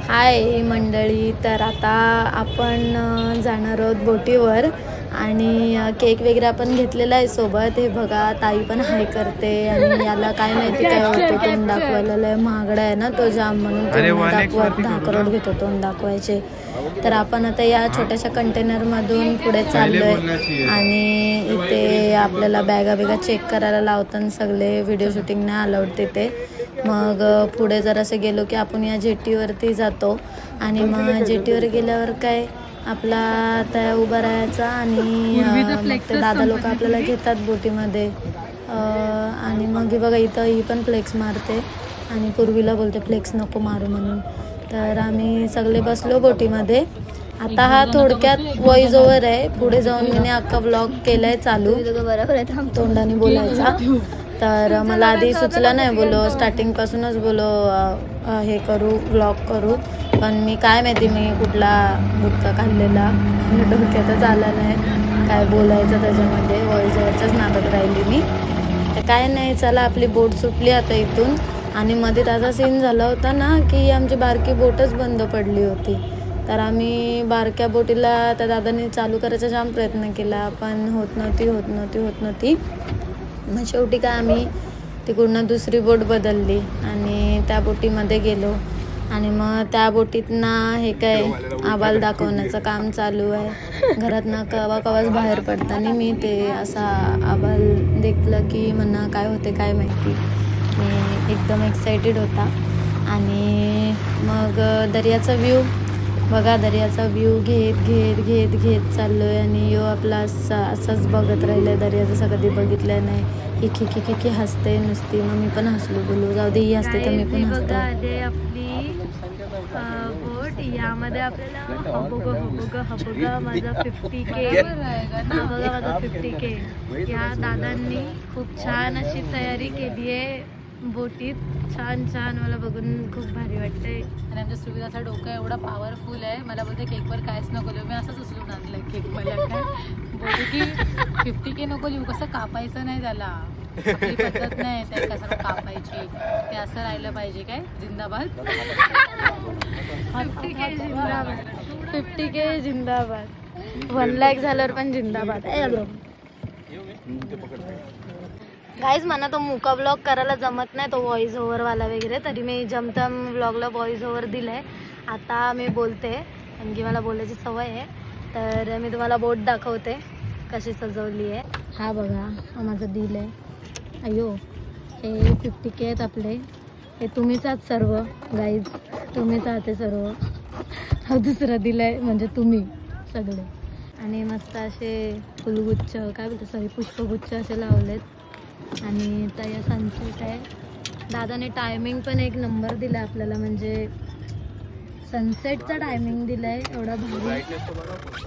हाय मंडळी, तर आता आपण जाणार आहोत बोटीवर आणि केक वगैरे आपण घेतलेला आहे सोबत. हे बघा ताई पण हाय करते आणि याला काय माहिती काय होते तोंड दाखवायला. महागडा आहे ना तो जाम, म्हणून तोंड दाखवत 10 करोड घेतो तोंड दाखवायचे. तर आपण आता या छोट्याशा कंटेनरमधून पुढे चाललोय आणि इथे आपल्याला बॅगा चेक करायला लावतात सगळे. व्हिडिओ शूटिंग नाही अलाउड तिथे. मग पुढे जरासं गेलो की आपण या जेटीवरती जातो आणि मग जेटीवर गेल्यावर काय आपला त्या उभा राहायचा आणि ते दादा लोक आपल्याला घेतात बोटीमध्ये. आणि मग बघा इथं ही पण फ्लेक्स मारते आणि पूर्वीला बोलते फ्लेक्स नको मारू म्हणून. तर आम्ही सगळे बसलो बोटीमध्ये. आता हा थोडक्यात व्हॉइस ओव्हर आहे. पुढे जाऊन मी अख्खा व्लॉग केलाय चालू तोंडाने बोलायचा. तर मला आधी सुचलं नाही, बोलो स्टार्टिंग पासूनच बोलो हे करू व्लॉग करू, पण मी काय माहिती मी कुठला गुटखा खाल्लेला डोक्यातच आला नाही काय बोलायचं त्याच्यामध्ये. व्हॉइस ओव्हरच्याच नादात राहिली मी. तर काय नाही, चला आपली बोट सुटली आता इथून. आणि मध्ये त्याचा सीन झाला होता ना की आमची बारकी बोटच बंद पडली होती. तर आम्ही बारक्या बोटीला त्या दादाने चालू करायचा जाम प्रयत्न केला, पण होत नव्हती. मग शेवटी काय आम्ही तिकडून दुसरी बोट बदलली आणि त्या बोटीमध्ये गेलो. आणि मग त्या बोटीतनं हे काय आबाल दाखवण्याचं काम चालू आहे. घरातनं कवाच बाहेर पडताना मी ते असा आबाल देखलं की म्हणा काय होते काय माहिती. मी एकदम एक्सायटेड होता. आणि मग दर्याचा व्ह्यू बघा, दर्याचा व्ह्यू घेत चाललो आहे. आणि यो आपला असंच बघत राहिलं आहे. दर्या जसं कधी बघितलं नाही. खी हसते नुसती. मग मी पण हसलो, बोलू जाऊ दे ही हसते तर मी पण हसते. आपली बोट यामध्ये आपल्याला हबोगा माझा 50K बघा, माझा 50K. या दादांनी खूप छान अशी तयारी केली आहे बोटीत. छान मला बघून खूप भारी वाटतंय. आणि आमच्या सुविधाचा डोकं एवढा पॉवरफुल आहे. मला बोलते केकवर कायच नको लिहू. मी असंच उचलून आणलंय केक. मला काय बोलते की 50K नको लिहू, कसं कापायचं नाही त्याला, आपली पद्धत नाही त्या कसं कापायची, ते असं राहिलं पाहिजे. काय जिंदाबाद 50K जिंदाबाद 1 लाख झाल्यावर पण जिंदाबाद. गाईज मला तो मुका ब्लॉग करायला जमत नाही, तो व्हॉइस ओव्हरवाला वगैरे. तरी मी जमतम व्लॉगला व्हॉइस ओव्हर दिलंय. आता मी बोलते कारण की मला बोलायची सवय आहे. तर मी तुम्हाला बोट दाखवते कशी सजवली आहे. हा बघा, हा माझं दिल आहे. अयो, हे 50K आहेत आपले. हे तुम्हीच आहात सर्व गाईज, तुम्हीच आहात हे सर्व. हा दुसरा दिलाय म्हणजे तुम्ही सगळे. आणि मस्त असे फुलगुच्छ काय बोलतो सॉरी पुष्पगुच्छ असे लावलेत. आणि त्या सनसेट आहे. दादाने टायमिंग पण एक नंबर दिला आपल्याला, म्हणजे सनसेटचा टायमिंग दिलाय एवढा भारी.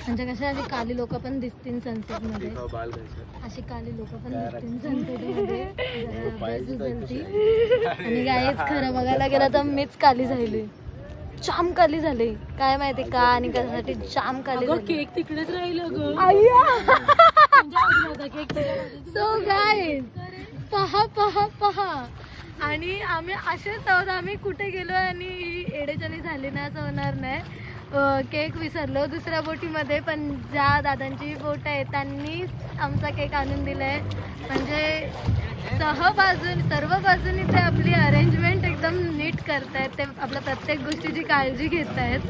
म्हणजे कशा अशी काली लोक पण दिसतील सनसेटमध्ये, अशी काली लोक पण दिसतील सनसेटमध्ये. आणि गाईच खरं बघायला गेलं तर मीच काली झाली, जाम काली झाली. काय माहिती का आणि कशासाठी जाम काली झाली. केक तिकडेच राहिलं ग. सो गाईज पहा. आणि आम्ही असेच आहोत. आम्ही कुठे गेलो आणि एडेचाली झाली ना असं होणार नाही. केक विसरलो दुसऱ्या बोटीमध्ये, पण ज्या दादांची बोट आहे त्यांनीच आमचा केक आणून दिलाय. म्हणजे सर्व बाजूनी ते आपली अरेंजमेंट एकदम नीट करतायत. ते आपल्या प्रत्येक गोष्टीची काळजी घेत आहेत.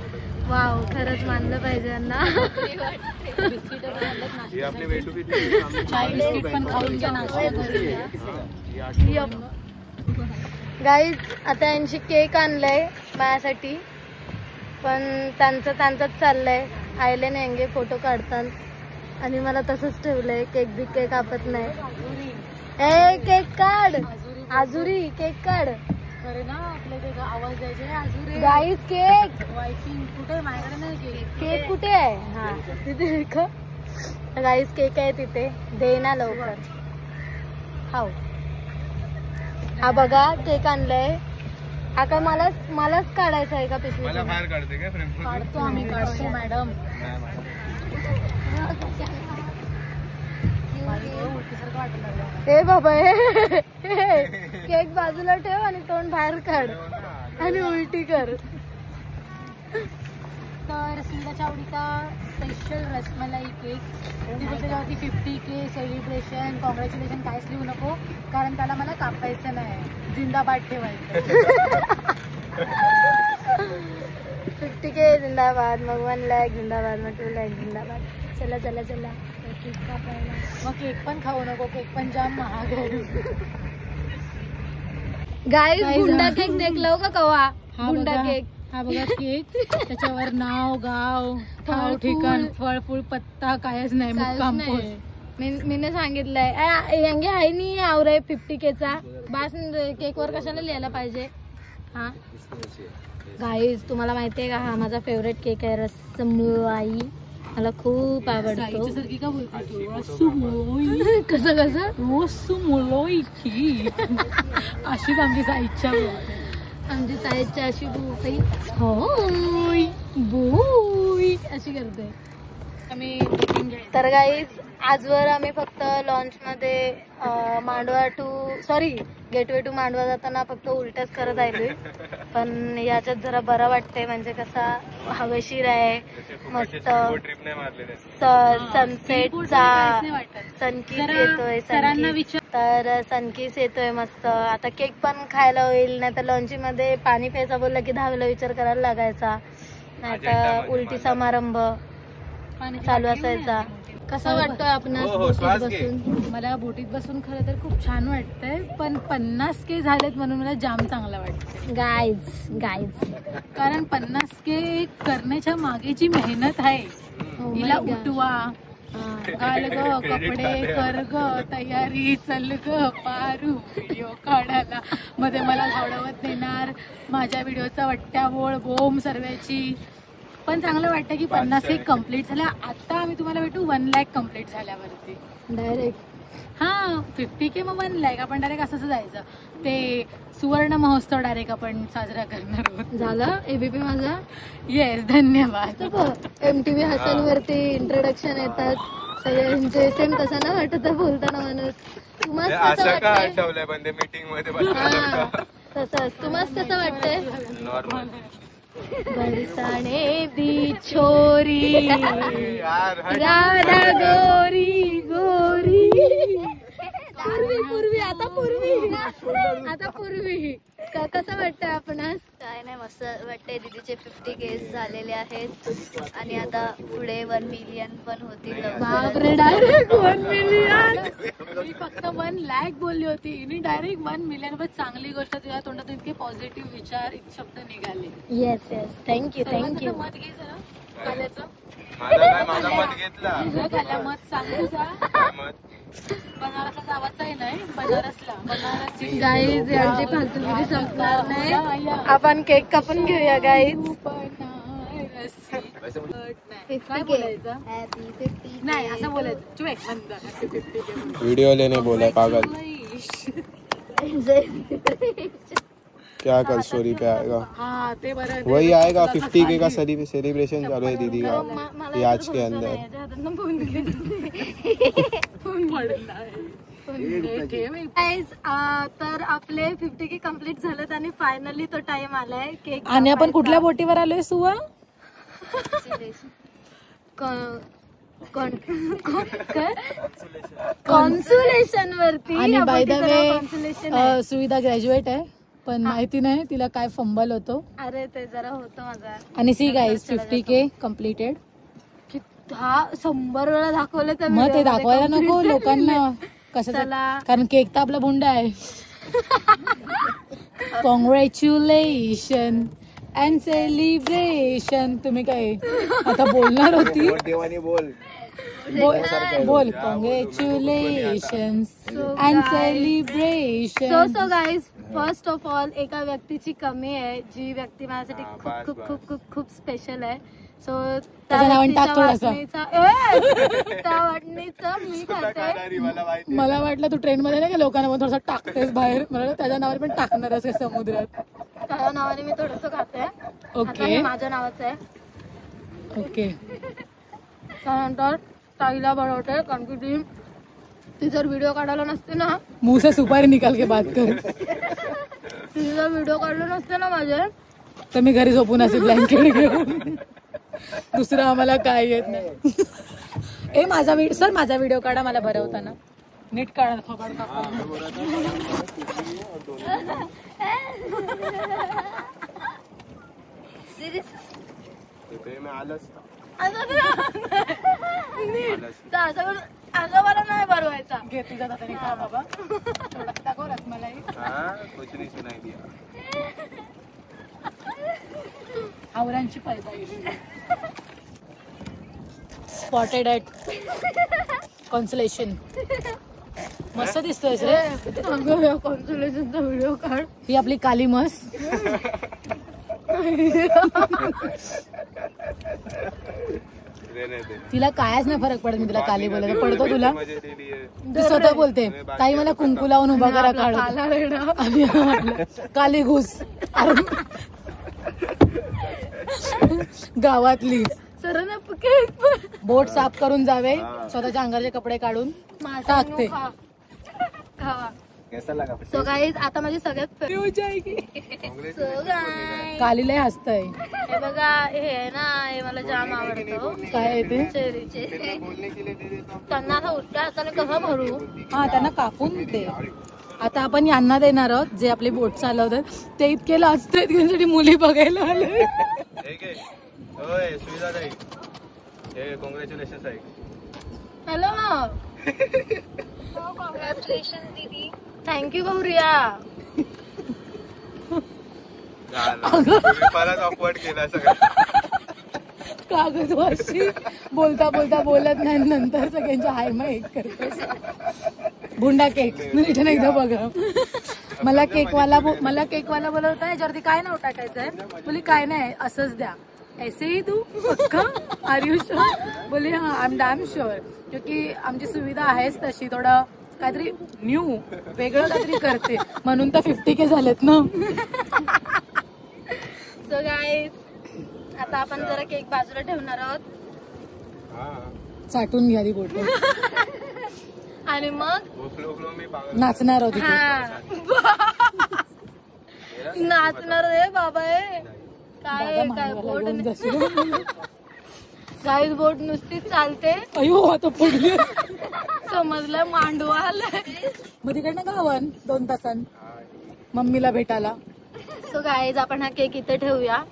वाव, खरंच मानलं पाहिजे यांना. गाईज आता यांची केक आणलाय माझ्यासाठी, पण त्यांचंच चाललंय. आयले नाही फोटो काढतात आणि मला तसंच ठेवलंय. केक बी केक कापत नाही. ए केक काढ, आजुरी केक काढ. खरे ना आपल्या आवाज द्यायचे आजुरी. गाईज केक कुठे माझ्याकडे नाही. केक कुठे आहे? हा तिथे गाईज केक आहे तिथे, दे ना लवकर. हाव, हा बघा केक आणलाय. हा काय मलाच काढायचा आहे का पिशवी? काढतो आम्ही, काढतो मॅडम. हे बाबा, केक बाजूला ठेव आणि तोंड बाहेर काढ. आणि उलटी कर. तर सुंदरच्या आवडीचा स्पेशल रसमलाई केक. त्याच्यावरती 50K सेलिब्रेशन कॉंग्रॅच्युलेशन काहीच लिहू नको, कारण त्याला मला कापायचं नाही, जिंदाबाद ठेवायचं. 50K जिंदाबाद, मग 1 लाख जिंदाबाद, मग 2 लाख जिंदाबाद. चला चला चला केक कापायला. मग केक पण खाऊ नको, केक पण जाम महाग आहे. गाईस गुंडा केक देखलाव का कवा? गुंडा केक. हा बघा केक, त्याच्यावर नाव गाव ठाव ठिकाण फळ फूल पत्ता कायच नाही, मुक्काम पोस्ट. मीने सांगितलंय यंगे आहे नाही आवरे 50Kचा बास केक वर कशाला लिहायला पाहिजे. हा गाईज तुम्हाला माहितीये का, हा माझा फेवरेट केक आहे रसमलाई. मला खूप आवडतो. कसं रसमलाई अशीच आमची साईच्या आमची साईच्या अशी बोई होय बोई अशी करते आम्ही. तर गाईज आजवर आम्ही फक्त लॉन्च मध्ये मांडवा गेटवे टू मांडवा जाताना फक्त उलट्याच करत राहिलोय. पण याच्यात जरा बरं वाटतंय, म्हणजे कसा हवेशीर आहे, मस्त सनसेटचा सनकिस येतोय. तर सनकिस येतोय मस्त. आता केक पण खायला होईल, नाही तर लॉन्चिंग मध्ये पाणी प्यायचा बोललं की 10 वेळा विचार करायला लागायचा, नाही तर उलटी समारंभ चालू असायचा. कसं वाटतोय आपणास बोटीत बसून? मला बोटीत बसून खरं तर खूप छान वाटतंय, पण 50K झालेत म्हणून मला जाम चांगला वाटतं. गाईज कारण 50K करण्याच्या मागे जी मेहनत आहे, हिला उठवा, घाल ग कपडे, कर ग तयारी, चल ग पारू व्हिडिओ काढायला, मध्ये मला धावडवत नेणार, माझ्या व्हिडिओचा वट्ट्या बोळ बोम सर्व्याची. पण चांगलं वाटतं की 50K कम्प्लीट झाल्या. आता आम्ही तुम्हाला भेटू 1 लाख कम्प्लीट झाल्यावरती डायरेक्ट. हा 50K मग 1 लाख आपण डायरेक्ट असं जायचं. ते सुवर्ण महोत्सव डायरेक्ट आपण साजरा करणार आहोत. झालं एबीपी माझा. येस धन्यवाद. MTV हॉटेलवरती इंट्रोडक्शन येतात सगळ्यांचे, सेम तसा ना वाटत बोलताना माणूस. तुम्हाला तसंच तुम्हाला कसं वाटतंय? बरसाने दी छोरी राधा गोरी गोरी. पूर्वी आता पूर्वी कसं वाटतंय आपणास? काय नाही, मस्त वाटतंय. दीदीचे 50K झालेले आहेत आणि आता पुढे 1 मिलियन पण होतील. बापरे, डायरेक्ट 1 मिलियन. मी फक्त 1 लाख बोलली होती, मी डायरेक्ट 1 मिलियन. पण चांगली गोष्ट, तुझ्या तोंडातून इतके पॉझिटिव्ह विचार शब्द निघाले. Yes thank you. मत घे जरा काल्याचं. माझा मत घेतला. काल्या मत सांगू जा. बनारसला जावाचं आहे नाही, बनारसला. गाईज यांची फालतूगिरी संपणार नाही, आपण केक कापून घेऊया गाईज. 50K बोलायचं नाही, असं बोलायचं. वीडियो लेने बोला पागल. क्या कल स्टोरी पे आएगा? हाँ ते बरं, वही आएगा 50K का सेलिब्रेशन चालू है दीदी का ये आज के अंदर. तर आपले 50K कम्प्लीट झालेत आणि फायनली तो टाइम आलाय केक. आणि आपण कुठल्या बोटीवर आलोय सुवा? कॉन्सुलेशन वरती. आणि बाय द वे सुविधा ग्रॅज्युएट आहे, पण माहिती नाही तिला काय फंबल होतो. अरे ते जरा होतं माझा. आणि सी गाईज 50K कम्प्लिटेड. हा 100 वेळा दाखवलं तर मग ते दाखवायला नको लोकांना कसं, कारण केक तर आपला भुंडा आहे. Congratulation and celebration. तुम्ही काय आता बोलणार होती? बोल congratulation and celebration. So guys, first of all एका व्यक्तीची कमी आहे, जी व्यक्ती माझ्यासाठी खूप खूप खूप खूप खूप स्पेशल आहे. सो त्या वाटणीचं मी खाते. मला वाटलं तू ट्रेन मध्ये नाही का लोकांना थोडस टाकतेस बाहेर, मला त्याच्या नावाने पण टाकणारच आहे समुद्रात. त्याच्या नावाने मी थोडस खाते. ओके माझ्या नावाचं आहे. ओके. त्यानंतर ताईला बनवते, कारण की ती जर व्हिडिओ काढायला नसते ना, मुंह से सुपारी निकाल के बात कर. तुझा व्हिडिओ काढले नसते ना माझे तर मी घरी झोपून असे ब्लँकेट घेऊन. दुसरं आम्हाला काय येत नाही. ए माझा व्हिडिओ काढा, मला भरवताना नीट काढा. खबर असं मला नाही भरवायचा. घे तुझ्या दादाने खा बाबा. थोडा टाको रसमलाई. आवरांची पायपाई. Spotted at consolation. मस्त दिसतोय रे. कॉन्सोलेशनचा व्हिडिओ काढ. ही आपली काली म्हस. तिला कायच नाही फरक पडत. मी तिला काली बोलायला पडतो तुला. ती स्वतः बोलते ताई मला कुंकू लावून उभा करा काढ. काली घुस गावातली. बोट साफ करून जावे, स्वतःच्या अंगाचे कपडे काढून टाकते. सो गाईज आता माझी सगळ्यात काली लय हसतय. हे बघा हे आहे ना, हे मला जाम आवडतं. काय आहे ते? चेरीचे. त्यांना आता उलट्या हाताने कसं भरू. हा त्यांना कापून दे. आता आपण यांना देणार आहोत जे आपली बोट चालवतात. ते इतके लाजतात त्यांच्यासाठी मुली बघायला आले. हॅलो कॉंग्रॅच्युलेशन दीदी. थँक्यू गौरिया. कागदवाशी बोलता बोलता बोलत नाही, नंतर सगळ्यांच्या हाय मग एक करतेस. भुंडा केक रिटर्न एकदा बघा. मला केकवाला बोलवता. याच्यावरती काय नाव टाकायचंय. बोली काय नाही असंच द्या. ऐसे ही तू पक्का आर यू शुअर. बोले हा आय एम डॅम शुअर. क्योंकि आमची सुविधा आहेच तशी. थोडं काहीतरी न्यू वेगळं काहीतरी करते म्हणून तर 50K झालेत ना. सो गाईज आता आपण जरा केक बाजूला ठेवणार आहोत. चाटून घ्या ती बोट आणि मग नाचणार होती. नाचणार रे बाबा. काय काय बोट गाईज बोट नुसतीच चालते. अयो आता पडली. समजलं मांडवा आलाय. मग तिकडनं गावन 2 तासांत मम्मीला भेटायला. सो गाईज आपण हा केक इथे ठेवूया.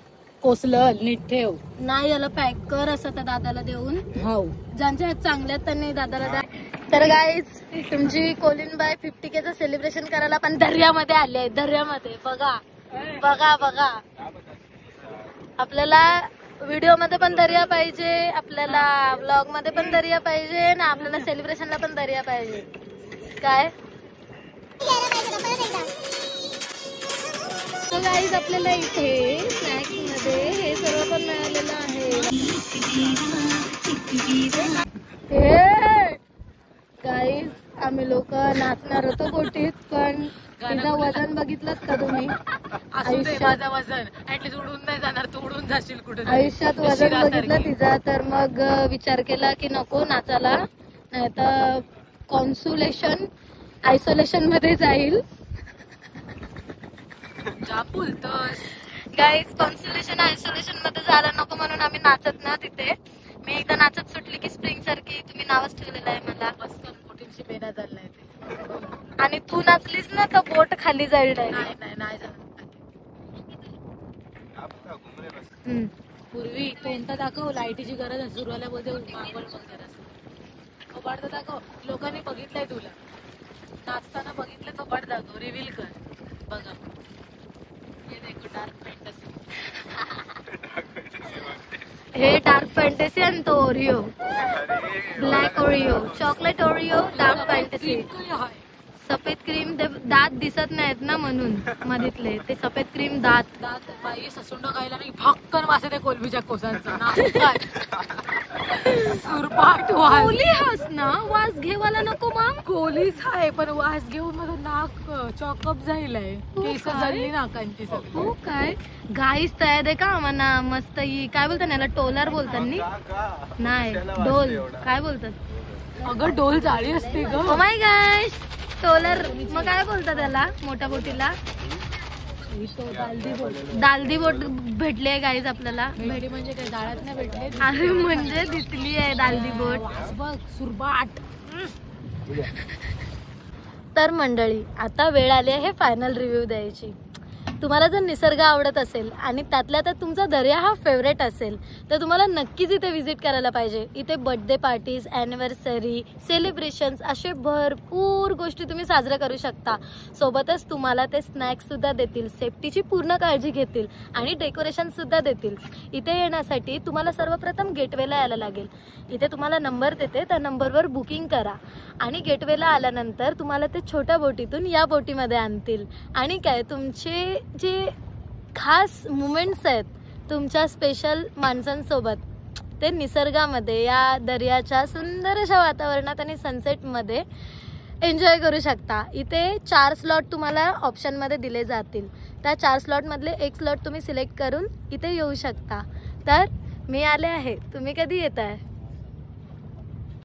कोसलं नीट ठेव. नाही याला पॅक कर असं त्या दादाला देऊन. हाव ज्यांच्या हात चांगले आहेत त्यांनी दादाला द्या. तर गाईज तुमची कोलिनबाई 50Kचं सेलिब्रेशन करायला आपण दर्यामध्ये आले आहे. दर्यामध्ये बघा बघा बघा. आपल्याला व्हिडिओ मध्ये पण दर्या पाहिजे, आपल्याला व्लॉग मध्ये पण दर्या पाहिजे, आणि आपल्याला सेलिब्रेशनला पण दर्या पाहिजे. काय तर गाईज आपल्याला इथे स्नॅक्स मध्ये हे सर्व पण मिळालेलं आहे. गाईज आम्ही लोक नाचणार होतो बोटीत, पण तिचं वजन बघितलं का तुम्ही. माझं वजन ऍटलीस्ट उडून नाही जाणार. तू उडून जाशील कुठे. आयुष्यात वजन बघितलं तिचा, तर मग विचार केला की नको नाचायला, नाही तर कॉन्सुलेशन आयसोलेशन मध्ये जाईल. गाईज कॉन्सुलेशन आयसोलेशन मध्ये जायला नको म्हणून आम्ही नाचत ना तिथे. मी एकदा नाचत सुटली की स्प्रिंग सारखी. तुम्ही नावच ठेवलेलं आहे मला. बोटींची पेना चाललाय ते. आणि तू नाचलीस ना तर बोट खाली जाईल. नाही पूर्वी कोणता दाखव. लाईटीची गरज आहे. सुरुवाला बोलते मागवड कपाट तर दाखव. लोकांनी बघितलंय तुला नाचताना बघितलं. कपाट दाखव. रिव्हील कर. बघा हे देखो डार्क फॅन्टसी. हे डार्क फॅन्टसी आणि तो Oreo. Black Oreo, chocolate Oreo, dark fantasy. सफेद क्रीम. ते दात दिसत नाहीत ना म्हणून मधीतले ते सफेद क्रीम दात. बाई ससुंड खायला नाही भक्कन वास येते कोलबीच्या कोसांचा. सुरपाट वास. कोली हास ना वास घेवायला नको मग. कोलीच आहे पण वास घेऊन माझं नाक चॉकअप जाईलय. केस झाली नाकांची सगळी. हो काय गाईस तयार आहे का म्हणा. मस्त ही काय बोलतात याला टोलर बोलतात नाही डोल काय बोलतात. अगं डोल जाळी असते ग. ओ माय गॉश टोलर. मग काय बोलतात त्याला मोठ्या बोटीला. दालदी बोट भेटली आहे गाईज आपल्याला. भेटली म्हणजे काय, जाळ्यात नाही भेटले, अरे म्हणजे दिसली आहे दालदी बोट. बघ सुरबाट. तर मंडळी, आता वेळ आली आहे फायनल रिव्ह्यू द्यायची. तुम्हाला जर निसर्ग आवडत असेल आणि त्यातल्या त्यात तुमचा दर्या हा फेवरेट असेल तर तुम्हाला नक्कीच इथे व्हिजिट करायला पाहिजे. इथे बर्थडे पार्टीज, ॲनिव्हर्सरी, सेलिब्रेशन्स असे भरपूर गोष्टी तुम्ही साजऱ्या करू शकता. सोबतच तुम्हाला ते स्नॅक्ससुद्धा देतील, सेफ्टीची पूर्ण काळजी घेतील आणि डेकोरेशनसुद्धा देतील. इथे येण्यासाठी तुम्हाला सर्वप्रथम गेटवेला यायला लागेल. इथे तुम्हाला नंबर देते, त्या नंबरवर बुकिंग करा आणि गेटवेला आल्यानंतर तुम्हाला ते छोट्या बोटीतून या बोटीमध्ये आणतील. आणि काय, तुमचे जे खास मुमेंट्स आहेत तुमच्या स्पेशल माणसांसोबत, ते निसर्गामध्ये या दर्याच्या सुंदर अशा वातावरणात आणि सनसेटमध्ये एन्जॉय करू शकता. इथे 4 स्लॉट तुम्हाला ऑप्शनमध्ये दिले जातील. त्या 4 स्लॉटमधले एक स्लॉट तुम्ही सिलेक्ट करून इथे येऊ शकता. तर मी आले आहे, तुम्ही कधी येत आहे?